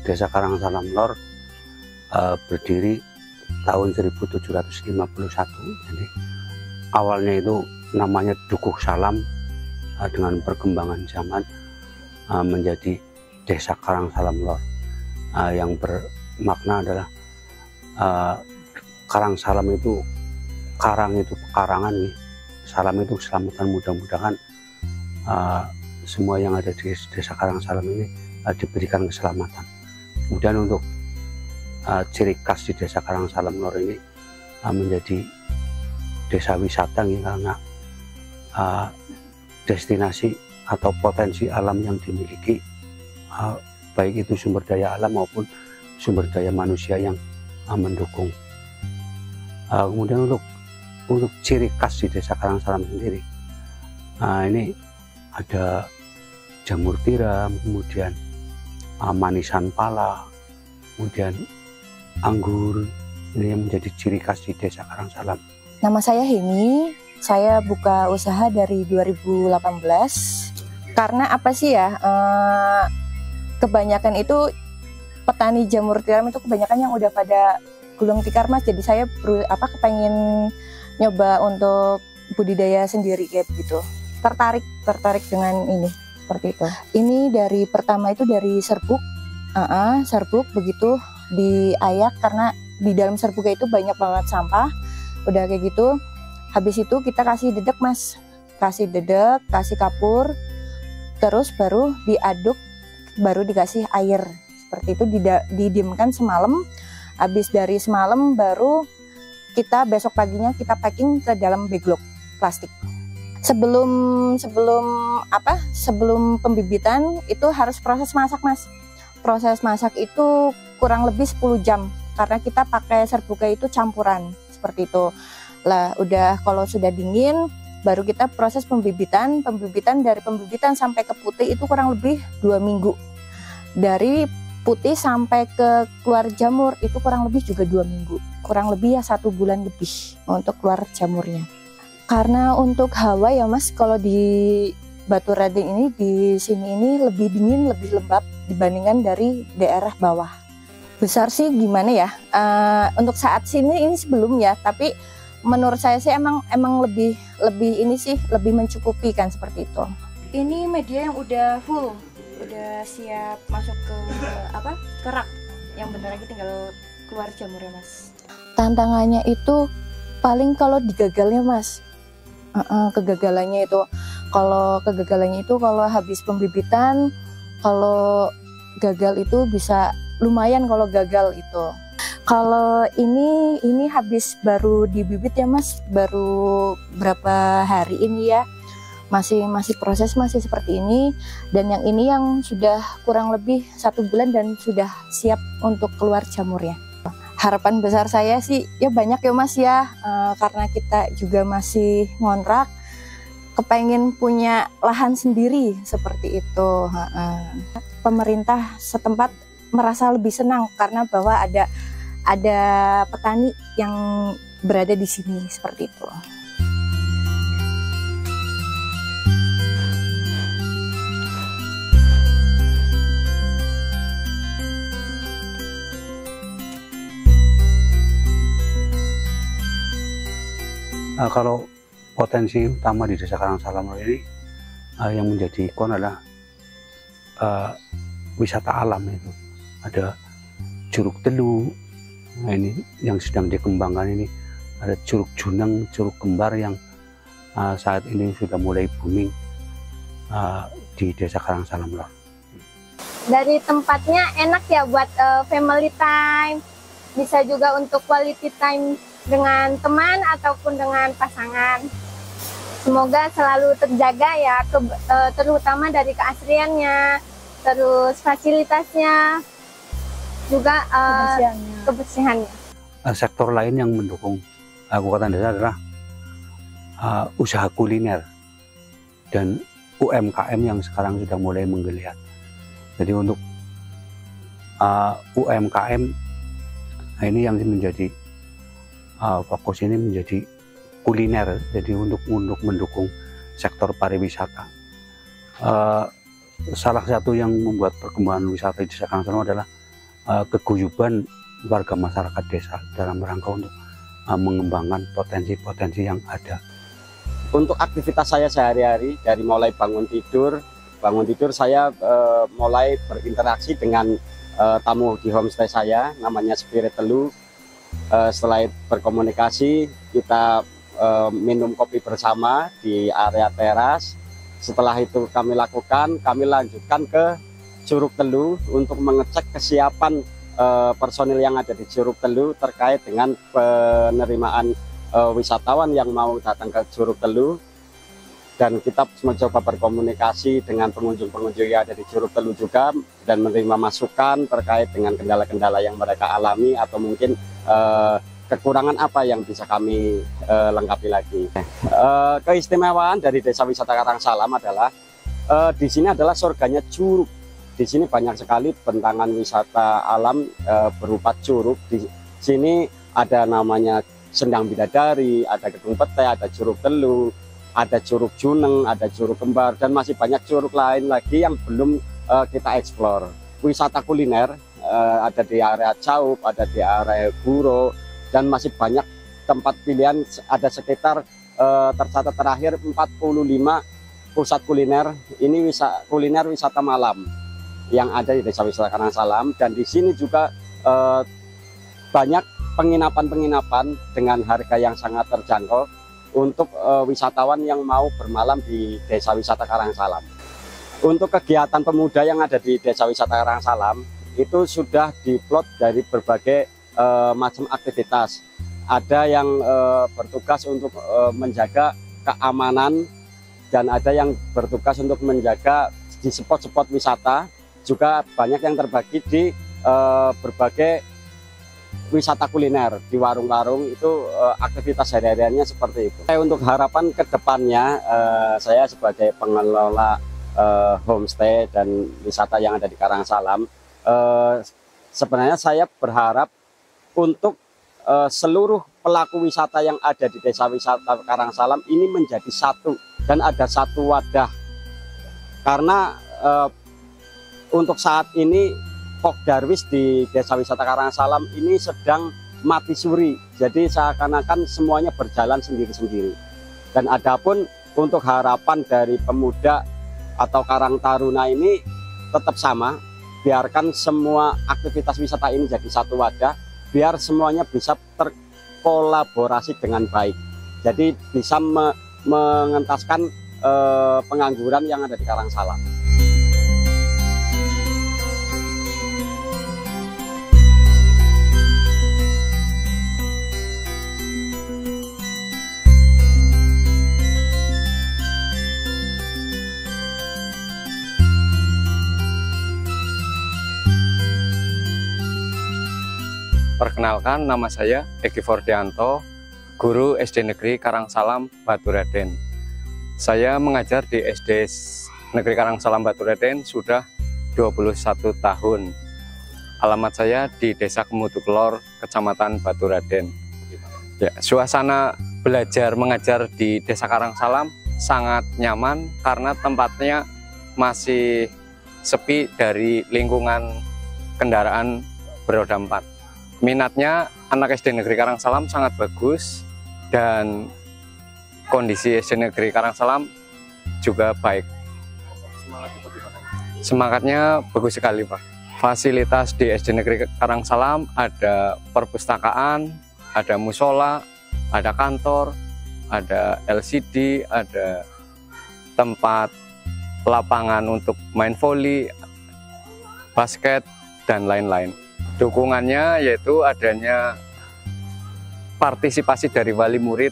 Desa Karangsalam Lor berdiri tahun 1751. Jadi awalnya itu namanya Dukuh Salam, dengan perkembangan zaman menjadi Desa Karangsalam Lor, yang bermakna adalah Karangsalam itu, karang itu pekarangan nih, salam itu keselamatan. Mudah-mudahan semua yang ada di Desa Karangsalam ini diberikan keselamatan. Kemudian untuk ciri khas di Desa Karangsalam Lor ini menjadi desa wisata nih, karena destinasi atau potensi alam yang dimiliki, baik itu sumber daya alam maupun sumber daya manusia yang mendukung. Kemudian untuk ciri khas di Desa Karangsalam sendiri, ini ada jamur tiram, kemudian manisan pala, kemudian anggur. Ini yang menjadi ciri khas di Desa Karangsalam. Nama saya Heni, saya buka usaha dari 2018. Karena apa sih ya, kebanyakan itu petani jamur tiram itu kebanyakan yang udah pada gulung tikar mas. Jadi saya kepengen nyoba untuk budidaya sendiri kayak gitu. Tertarik dengan ini seperti itu. Ini dari pertama itu dari serbuk, serbuk begitu diayak, karena di dalam serbuknya itu banyak banget sampah. Udah kayak gitu, habis itu kita kasih dedek mas, kasih dedek, kasih kapur, terus baru diaduk, baru dikasih air seperti itu, didiamkan semalam. Habis dari semalam baru kita besok paginya kita packing ke dalam baglok plastik. Sebelum pembibitan itu harus proses masak mas. Proses masak itu kurang lebih 10 jam karena kita pakai serbuknya itu campuran seperti itu. Lah udah, kalau sudah dingin baru kita proses pembibitan. Dari pembibitan sampai ke putih itu kurang lebih 2 minggu. Dari putih sampai ke keluar jamur itu kurang lebih juga 2 minggu. Kurang lebih ya 1 bulan lebih untuk keluar jamurnya. Karena untuk hawa ya mas, kalau di Batu Rading ini, di sini ini lebih dingin, lebih lembab dibandingkan dari daerah bawah. Besar sih gimana ya, untuk saat sini ini sebelum ya, tapi menurut saya sih emang lebih ini sih lebih mencukupi kan seperti itu. Ini media yang udah full, udah siap masuk ke kerak, yang bentar lagi tinggal keluar jamurnya mas. Tantangannya itu paling kalau digagalnya mas, kegagalannya itu kalau habis pembibitan, kalau gagal itu bisa lumayan kalau gagal itu. Kalau ini habis baru dibibit ya mas, baru berapa hari ini ya, masih proses, masih seperti ini. Dan yang ini yang sudah kurang lebih 1 bulan dan sudah siap untuk keluar jamurnya. Harapan besar saya sih ya banyak ya mas ya, karena kita juga masih ngontrak, kepengen punya lahan sendiri seperti itu. Pemerintah setempat merasa lebih senang karena bahwa ada petani yang berada di sini seperti itu. Kalau potensi utama di Desa Karangsalam Lor ini yang menjadi ikon adalah wisata alam. Itu ada Curug Telu, nah ini yang sedang dikembangkan, ini ada Curug Juneng, Curug Kembar yang saat ini sudah mulai booming di Desa Karangsalam Lor. Dari tempatnya enak ya buat family time, bisa juga untuk quality time dengan teman ataupun dengan pasangan. Semoga selalu terjaga ya, terutama dari keasriannya, terus fasilitasnya, juga kebersihannya. Sektor lain yang mendukung Kabupaten Desa adalah usaha kuliner dan UMKM yang sekarang sudah mulai menggeliat. Jadi untuk UMKM ini yang menjadi fokus ini menjadi kuliner, jadi untuk mendukung sektor pariwisata. Salah satu yang membuat perkembangan wisata di Desa Karangsalam adalah keguyuban warga masyarakat desa dalam rangka untuk mengembangkan potensi-potensi yang ada. Untuk aktivitas saya sehari-hari, dari mulai bangun tidur saya mulai berinteraksi dengan tamu di homestay saya, namanya Spirit Telu. Setelah berkomunikasi, kita minum kopi bersama di area teras. Setelah itu kami lanjutkan ke Curug Telu untuk mengecek kesiapan personil yang ada di Curug Telu terkait dengan penerimaan wisatawan yang mau datang ke Curug Telu. Dan kita mencoba berkomunikasi dengan pengunjung-pengunjung yang ada di Curug Telu juga, dan menerima masukan terkait dengan kendala-kendala yang mereka alami atau mungkin kekurangan apa yang bisa kami lengkapi lagi. Keistimewaan dari Desa Wisata Karangsalam adalah di sini adalah surganya curug. Di sini banyak sekali bentangan wisata alam berupa curug. Di sini ada namanya Sendang Bidadari, ada Gedung Pete, ada Curug Telu, ada Curug Juneng, ada Curug Kembar, dan masih banyak curug lain lagi yang belum kita eksplor. Wisata kuliner ada di area Caup, ada di area Guro, dan masih banyak tempat pilihan. Ada sekitar tercatat terakhir 45 pusat kuliner. Ini kuliner wisata malam yang ada di Desa Wisata Karangsalam, dan di sini juga banyak penginapan-penginapan dengan harga yang sangat terjangkau untuk wisatawan yang mau bermalam di Desa Wisata Karangsalam. Untuk kegiatan pemuda yang ada di Desa Wisata Karangsalam itu sudah diplot dari berbagai macam aktivitas. Ada yang bertugas untuk menjaga keamanan, dan ada yang bertugas untuk menjaga di spot-spot wisata. Juga banyak yang terbagi di berbagai wisata kuliner, di warung-warung. Itu aktivitas sehari-hariannya seperti itu. Untuk harapan ke depannya, saya sebagai pengelola homestay dan wisata yang ada di Karangsalam, sebenarnya saya berharap untuk seluruh pelaku wisata yang ada di Desa Wisata Karangsalam ini menjadi satu, dan ada satu wadah. Karena untuk saat ini Pok Darwis di Desa Wisata Karangsalam ini sedang mati suri, jadi seakan-akan semuanya berjalan sendiri-sendiri. Dan adapun untuk harapan dari pemuda atau Karang Taruna ini tetap sama, biarkan semua aktivitas wisata ini jadi satu wadah, biar semuanya bisa terkolaborasi dengan baik. Jadi bisa mengentaskan pengangguran yang ada di Karangsalam. Perkenalkan, nama saya Egi Fordianto, guru SD Negeri Karangsalam Baturaden. Saya mengajar di SD Negeri Karangsalam Baturaden sudah 21 tahun. Alamat saya di Desa Kemuduklor, Kecamatan Baturaden. Ya, suasana belajar mengajar di Desa Karangsalam sangat nyaman karena tempatnya masih sepi dari lingkungan kendaraan beroda 4. Minatnya anak SD Negeri Karangsalam sangat bagus, dan kondisi SD Negeri Karangsalam juga baik. Semangatnya bagus sekali, Pak. Fasilitas di SD Negeri Karangsalam ada perpustakaan, ada musola, ada kantor, ada LCD, ada tempat lapangan untuk main voli, basket, dan lain-lain. Dukungannya yaitu adanya partisipasi dari wali murid.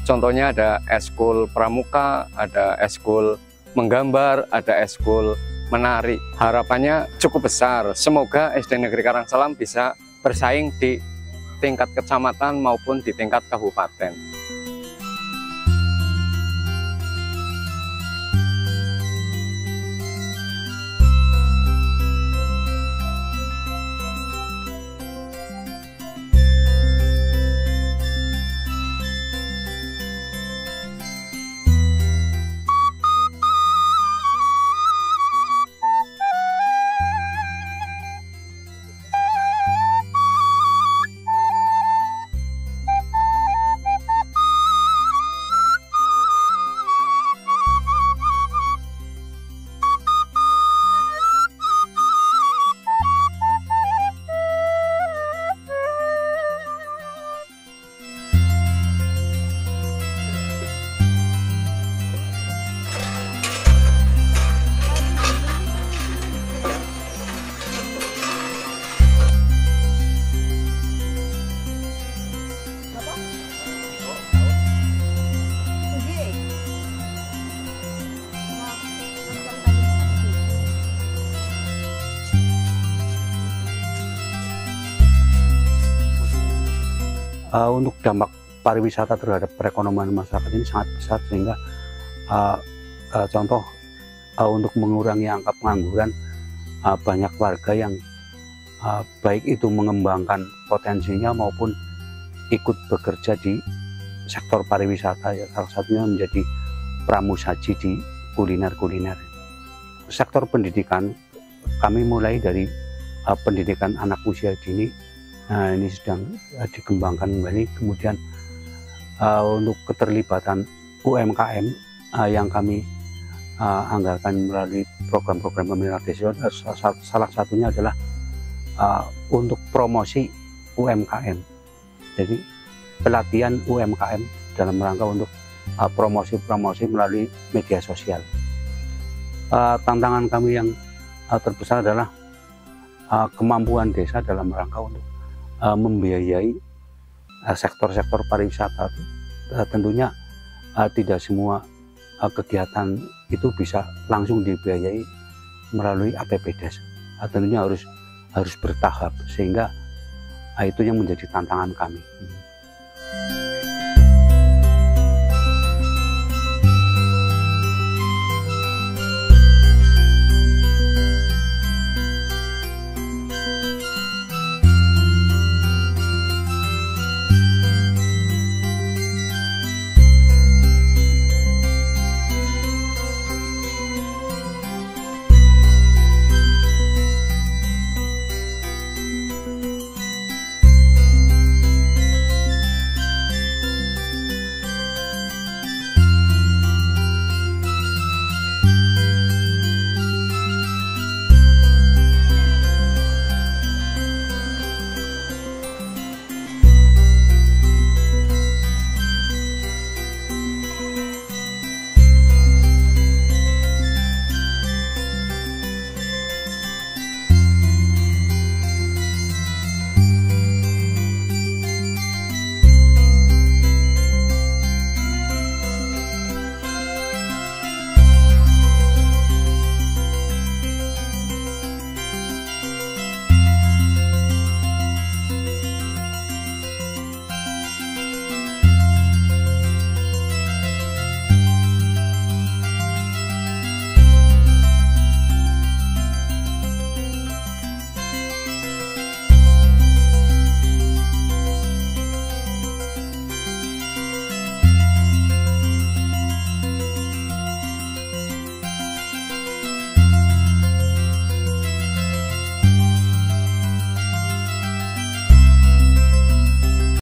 Contohnya ada eskul pramuka, ada eskul menggambar, ada eskul menari. Harapannya cukup besar. Semoga SD Negeri Karangsalam bisa bersaing di tingkat kecamatan maupun di tingkat kabupaten. untuk dampak pariwisata terhadap perekonomian masyarakat ini sangat besar, sehingga contoh untuk mengurangi angka pengangguran, banyak warga yang baik itu mengembangkan potensinya maupun ikut bekerja di sektor pariwisata, ya salah satunya menjadi pramusaji di kuliner. Sektor pendidikan kami mulai dari pendidikan anak usia dini, ini sedang dikembangkan kembali. Kemudian untuk keterlibatan UMKM yang kami anggarkan melalui program-program pemerintah desa, salah satunya adalah untuk promosi UMKM. Jadi pelatihan UMKM dalam rangka untuk promosi melalui media sosial. Tantangan kami yang terbesar adalah kemampuan desa dalam rangka untuk membiayai sektor-sektor pariwisata. Tentunya tidak semua kegiatan itu bisa langsung dibiayai melalui APBDes. Tentunya harus bertahap, sehingga itu yang menjadi tantangan kami.